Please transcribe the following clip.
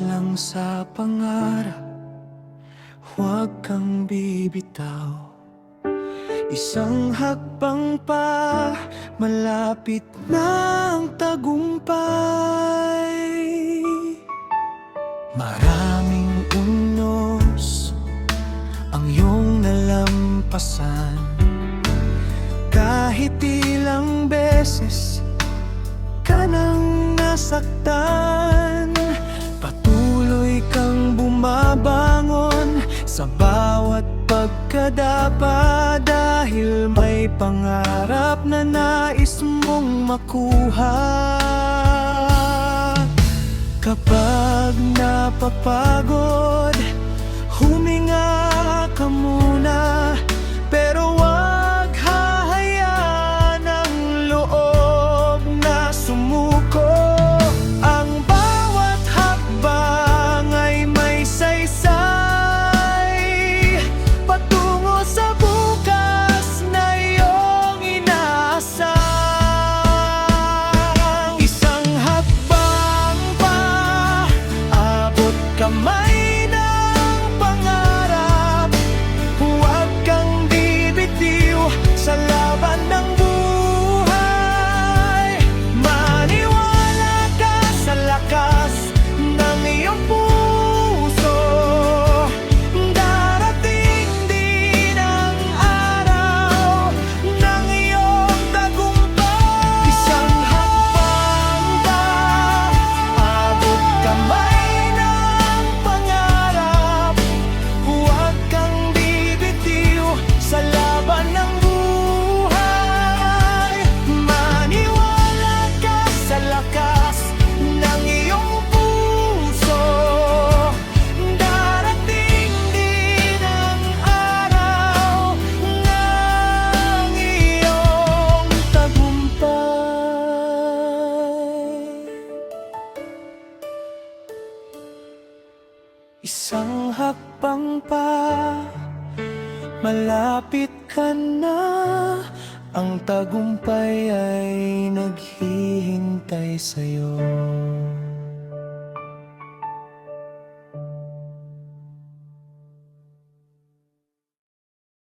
lang sa pangarap, huwag kang bibitaw. Isang hakbang pa, malapit na ang tagumpay. Maraming unos ang iyong nalampasan, kahit ilang beses ka nang nasaktan. Patuloy kang bumabangon sa bawat pagkadapa, dahil may pangarap na nais mong makuha. Kapag napapagod, huminga ka muna, pero wag hahayaan ang loob na sumuko. Ang bawat hakbang ay may saysay, patungo sa bukas na iyong inaasam. Isang hakbang pa, abot kamay ng pangarap. Huwag kang bibitiw sa laban ng buhay. Maniwala ka sa lakas ng iyong puso. Darating din ang araw ng iyong tagumpay. Isang hakbang pa, abot kamay ng pangarap. Huwag kang bibitiw sa laban ng buhay. Maniwala ka sa lakas ng iyong puso. Darating din ang araw ng iyong tagumpay. Isang hakbang pa, malapit ka na. Ang tagumpay ay naghihintay sa'yo.